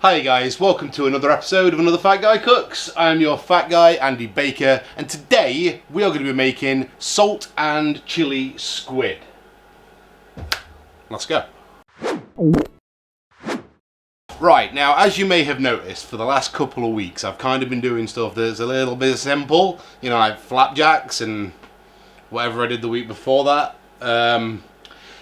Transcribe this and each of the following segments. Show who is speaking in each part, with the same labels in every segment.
Speaker 1: Hi guys, welcome to another episode of Another Fat Guy Cooks. I'm your fat guy, Andy Baker, and today we are going to be making salt and chili squid. Let's go. Right, now as you may have noticed, for the last couple of weeks I've kind of been doing stuff that's a little bit simple, you know, like flapjacks and whatever I did the week before that.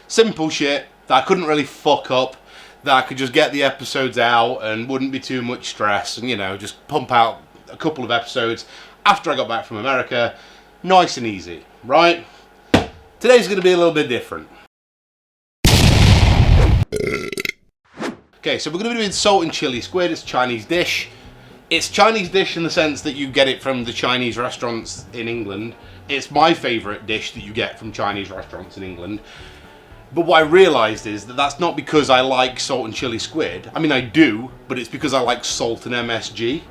Speaker 1: Simple shit that I couldn't really fuck up, that I could just get the episodes out and wouldn't be too much stress, and you know, just pump out a couple of episodes after I got back from America, nice and easy, right? Today's going to be a little bit different. Okay, so we're going to be doing salt and chili squid. It's a Chinese dish. It's Chinese dish in the sense that you get it from the Chinese restaurants in England. It's my favourite dish that you get from Chinese restaurants in England. But what I realised is that that's not because I like salt and chili squid. I mean, I do, but it's because I like salt and MSG.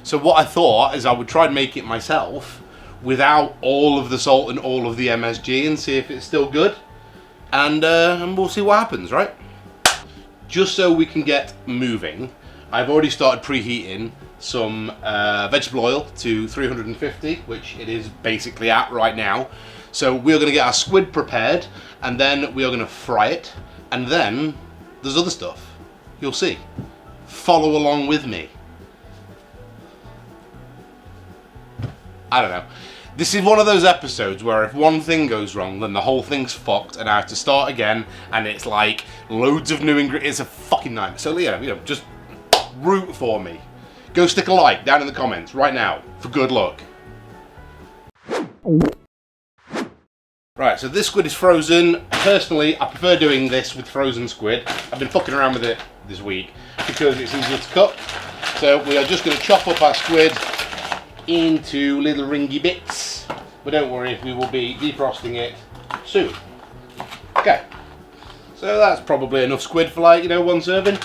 Speaker 1: So what I thought is I would try and make it myself without all of the salt and all of the MSG and see if it's still good. And we'll see what happens, right? Just so we can get moving, I've already started preheating some vegetable oil to 350, which it is basically at right now. So we're going to get our squid prepared, and then we are going to fry it, and then there's other stuff. You'll see. Follow along with me. I don't know. This is one of those episodes where if one thing goes wrong, then the whole thing's fucked, and I have to start again, and it's like loads of new ingredients. It's a fucking nightmare. So yeah, you know, just root for me. Go stick a like down in the comments right now for good luck. Right, so this squid is frozen. Personally, I prefer doing this with frozen squid. I've been fucking around with it this week because it's easier to cut. So we are just going to chop up our squid into little ringy bits. But don't worry, we will be defrosting it soon. Okay, so that's probably enough squid for, like, you know, one serving.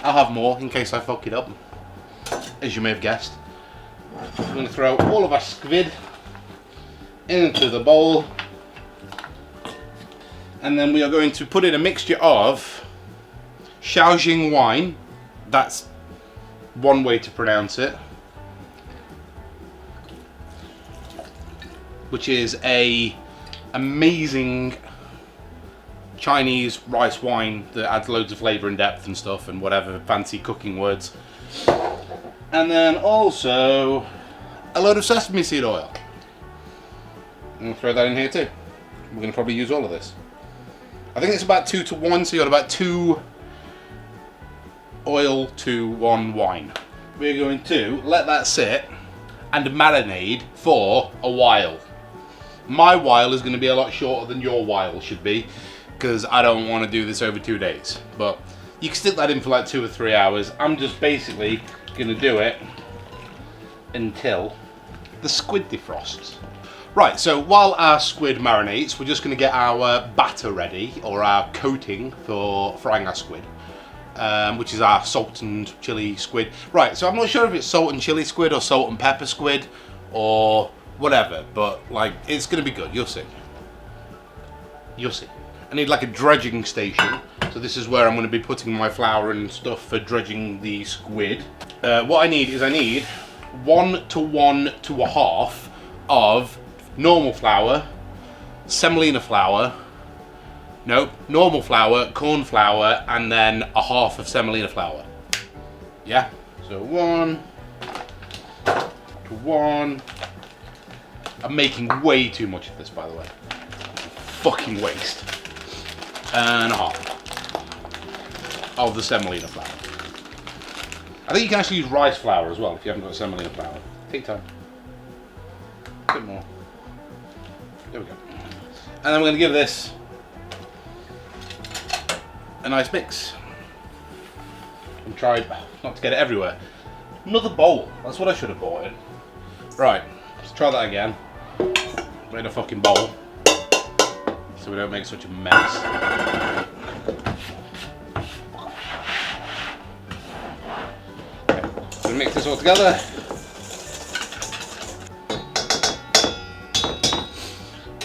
Speaker 1: I'll have more in case I fuck it up, as you may have guessed. I'm going to throw all of our squid into the bowl, and then we are going to put in a mixture of Dredging wine. That's one way to pronounce it, which is a amazing Chinese rice wine that adds loads of flavour and depth and stuff and whatever fancy cooking words. And then also a load of sesame seed oil. I'm going to throw that in here too. We're going to probably use all of this. I think it's about 2 to 1, so you got about 2 oil to 1 wine. We're going to let that sit and marinade for a while. My while is going to be a lot shorter than your while should be, because I don't want to do this over 2 days. But you can stick that in for like 2 or 3 hours. I'm just basically going to do it until the squid defrosts. Right, so while our squid marinates, we're just going to get our batter ready, or our coating for frying our squid, which is our salt and chili squid. Right, so I'm not sure if it's salt and chili squid or salt and pepper squid or whatever, but like, it's going to be good. You'll see. You'll see. I need like a dredging station, so this is where I'm going to be putting my flour and stuff for dredging the squid. What I need is 1 to 1 to 1/2 of normal flour, semolina flour, normal flour, corn flour, and then 1/2 of semolina flour. Yeah, so 1 to 1. I'm making way too much of this, by the way. Fucking waste. And 1/2 of the semolina flour. I think you can actually use rice flour as well if you haven't got semolina flour. Take time. A bit more. There we go. And then we're going to give this a nice mix. And try not to get it everywhere. Another bowl. That's what I should have bought in. Right, let's try that again. Put in a fucking bowl, so we don't make such a mess. Okay, so mix this all together.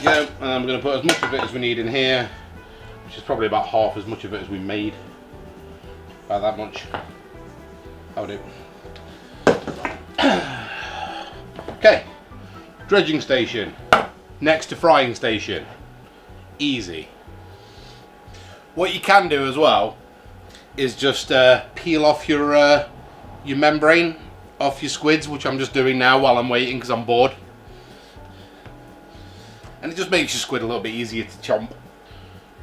Speaker 1: Go, and I'm going to put as much of it as we need in here, which is probably about half as much of it as we made. About that much. That'll do. Okay, dredging station, next to frying station. Easy. What you can do as well is just peel off your membrane off your squids, which I'm just doing now while I'm waiting because I'm bored. And it just makes your squid a little bit easier to chomp.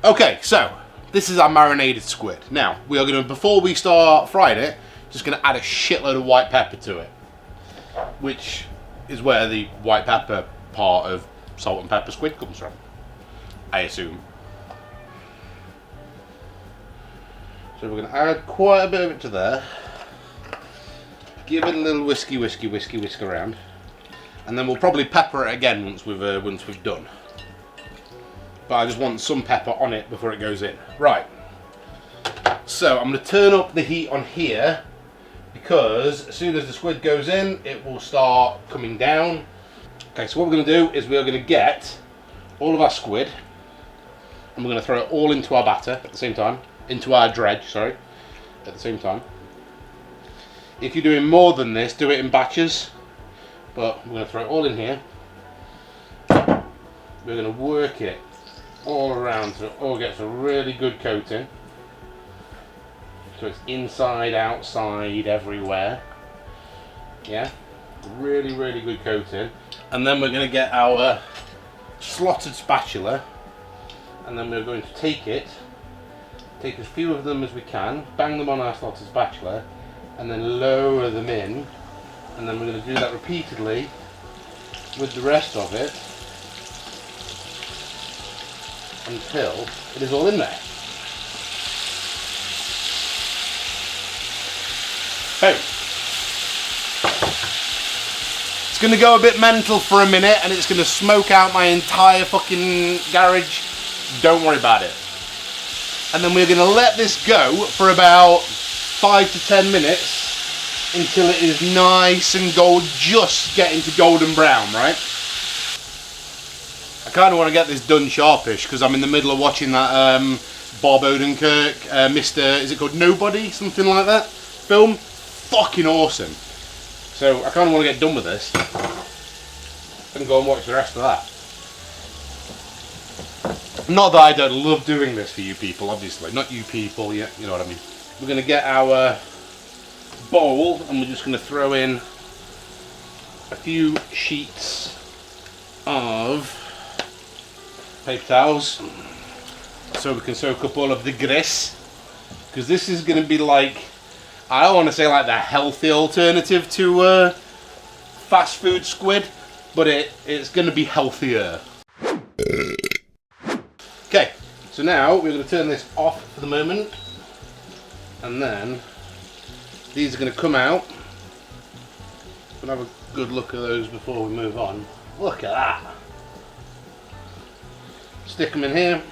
Speaker 1: Okay, so this is our marinated squid. Now, we are going to, before we start frying it, just going to add a shitload of white pepper to it, which is where the white pepper part of salt and pepper squid comes from, I assume. So we're going to add quite a bit of it to there. Give it a little whisk around, and then we'll probably pepper it again once we've done. But I just want some pepper on it before it goes in. Right. So I'm going to turn up the heat on here because as soon as the squid goes in, it will start coming down. Okay, so what we're going to do is we are going to get all of our squid and we're going to throw it all into our batter at the same time, into our dredge, sorry, at the same time. If you're doing more than this, do it in batches, but we're going to throw it all in here. We're going to work it all around so it all gets a really good coating. So it's inside, outside, everywhere. Yeah, really, really good coating. And then we're going to get our slotted spatula, and then we're going to take as few of them as we can, bang them on our slotted spatula, and then lower them in, and then we're going to do that repeatedly with the rest of it until it is all in there. Hey. It's going to go a bit mental for a minute and it's going to smoke out my entire fucking garage. Don't worry about it. And then we're going to let this go for about 5 to 10 minutes until it is nice and just getting to golden brown, right? I kind of want to get this done sharpish because I'm in the middle of watching that Bob Odenkirk, Mr. Is it called Nobody? Something like that film. Fucking awesome. So I kind of want to get done with this and go and watch the rest of that. Not that I don't love doing this for you people, obviously. Not you people, yeah, you know what I mean. We're going to get our bowl and we're just going to throw in a few sheets of paper towels so we can soak up all of the grease, because this is going to be like, I don't want to say like the healthy alternative to fast food squid, but it's going to be healthier. Okay, so now we're going to turn this off for the moment, and then these are going to come out. We'll have a good look at those before we move on. Look at that. Stick them in here.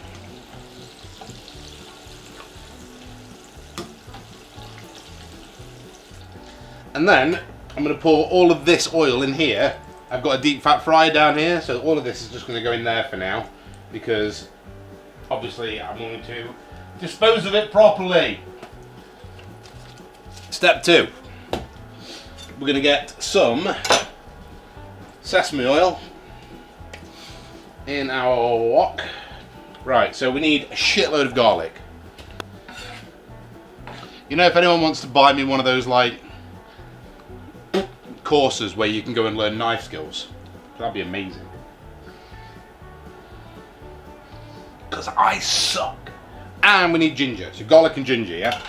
Speaker 1: And then I'm going to pour all of this oil in here. I've got a deep fat fryer down here, so all of this is just going to go in there for now, because obviously I'm going to dispose of it properly. Step 2. We're going to get some sesame oil in our wok. Right, so we need a shitload of garlic. You know, if anyone wants to buy me one of those like courses where you can go and learn knife skills, that'd be amazing. Because I suck. And we need ginger, so garlic and ginger, yeah?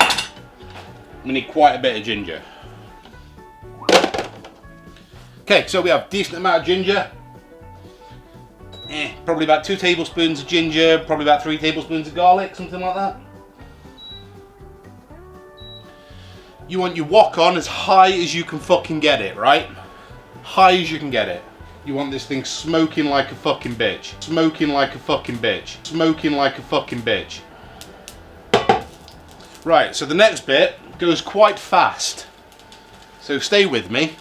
Speaker 1: We need quite a bit of ginger. Okay, so we have a decent amount of ginger. Probably about 2 tablespoons of ginger, probably about 3 tablespoons of garlic, something like that. You want your wok on as high as you can fucking get it, right? High as you can get it. You want this thing smoking like a fucking bitch. Smoking like a fucking bitch. Smoking like a fucking bitch. Right, so the next bit goes quite fast. So stay with me.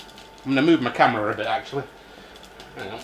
Speaker 1: I'm going to move my camera a bit actually. Hang on.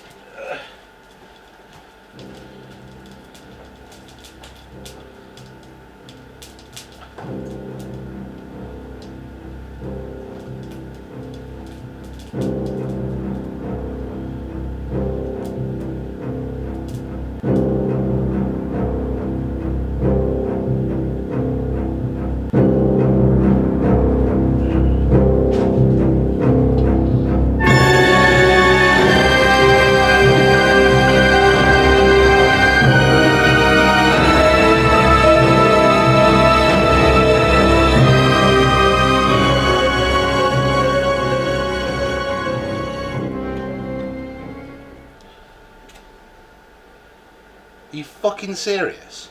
Speaker 1: Are you fucking serious?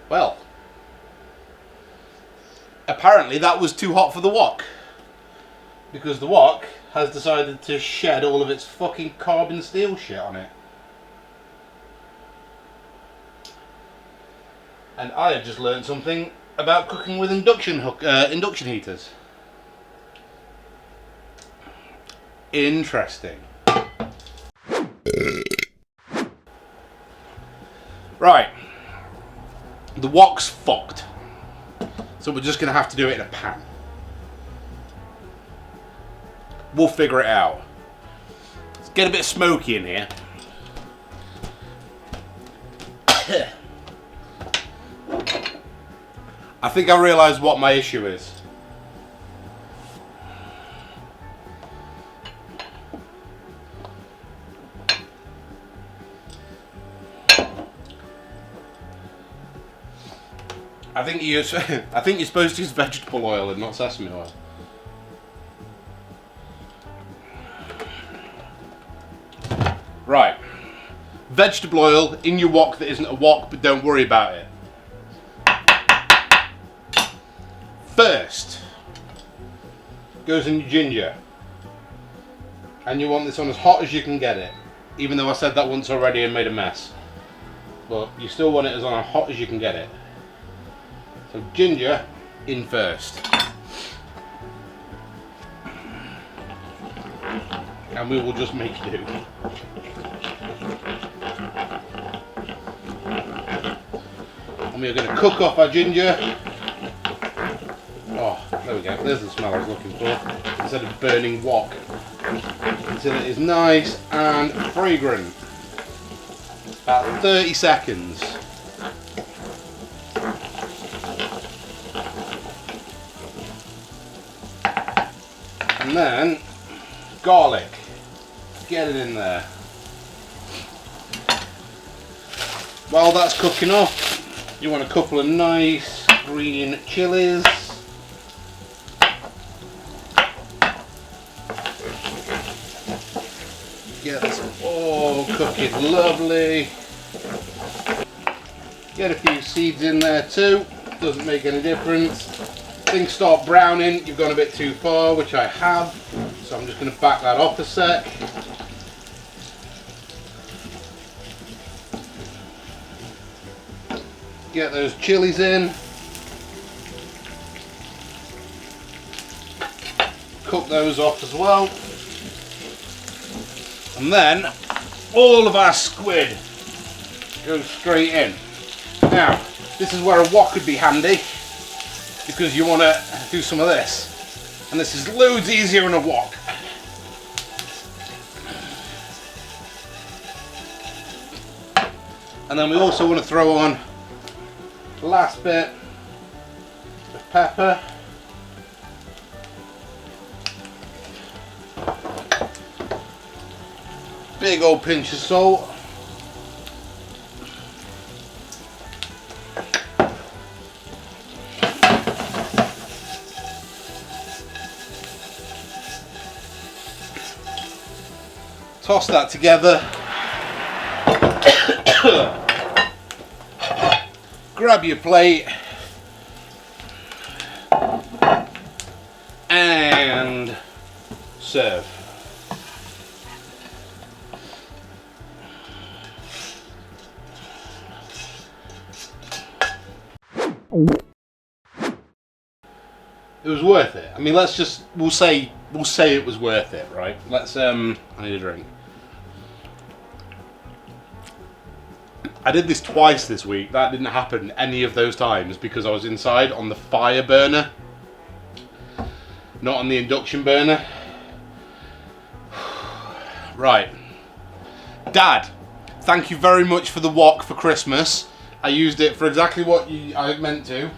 Speaker 1: Well, apparently that was too hot for the wok. Because the wok has decided to shed all of its fucking carbon steel shit on it. And I have just learned something about cooking with induction heaters. Interesting. Right. The wok's fucked. So we're just going to have to do it in a pan. We'll figure it out. Let's get a bit smoky in here. I think I realise what my issue is. I think you're supposed to use vegetable oil and not sesame oil. Right. Vegetable oil in your wok that isn't a wok, but don't worry about it. First goes in your ginger. And you want this on as hot as you can get it. Even though I said that once already and made a mess. But you still want it as on as hot as you can get it. So ginger in first. And we will just make do. And we are going to cook off our ginger. Oh, there we go. There's the smell I was looking for. Instead of burning wok. Until it is nice and fragrant. About 30 seconds. And then garlic. Get it in there. While that's cooking off, you want a couple of nice green chilies. Get this all cooking lovely. Get a few seeds in there too. Doesn't make any difference. Things start browning, you've gone a bit too far, which I have. So I'm just going to back that off a sec. Get those chilies in. Cook those off as well. And then all of our squid goes straight in. Now, this is where a wok could be handy, because you want to do some of this. And this is loads easier in a wok. And then we also want to throw on the last bit of pepper. Big old pinch of salt. Toss that together. Grab your plate and serve. It was worth it. I mean, we'll say it was worth it, right? I need a drink. I did this twice this week. That didn't happen any of those times because I was inside on the fire burner, not on the induction burner. Right. Dad, thank you very much for the wok for Christmas. I used it for exactly what I meant to.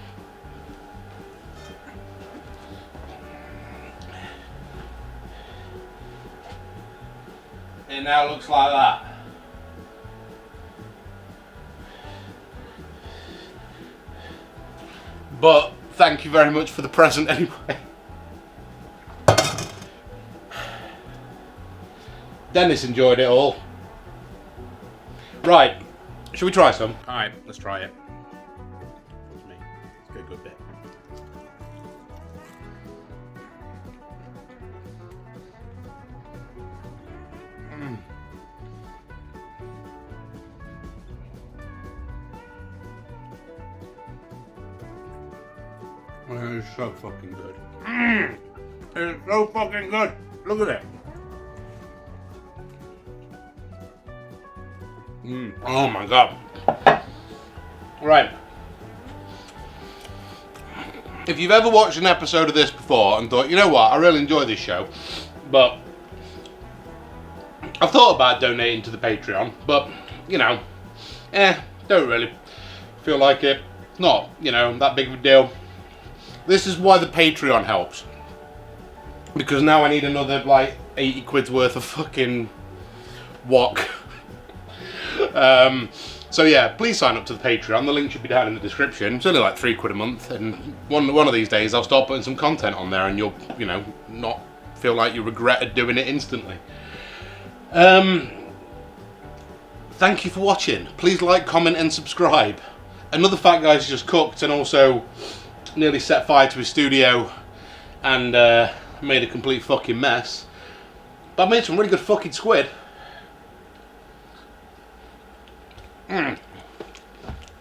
Speaker 1: It now looks like that. But thank you very much for the present anyway. Dennis enjoyed it all. Right, should we try some? Alright, let's try it. That's me. Let's get a good bit. It is so fucking good. It's so fucking good. Look at it. Oh my god. Right. If you've ever watched an episode of this before and thought, you know what, I really enjoy this show, but I've thought about donating to the Patreon, but, you know, don't really feel like it. It's not, you know, that big of a deal. This is why the Patreon helps. Because now I need another, like, 80 quid's worth of fucking wok. So yeah, please sign up to the Patreon. The link should be down in the description. It's only like £3 a month, and one of these days I'll start putting some content on there, and you'll, you know, not feel like you regretted doing it instantly. Thank you for watching. Please like, comment, and subscribe. Another fat guy's just cooked and also nearly set fire to his studio and made a complete fucking mess. But I made some really good fucking squid.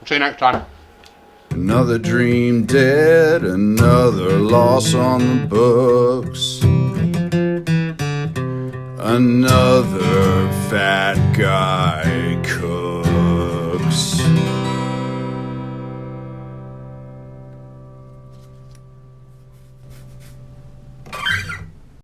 Speaker 1: See you next time.
Speaker 2: Another dream dead, another loss on the books. Another fat guy cook.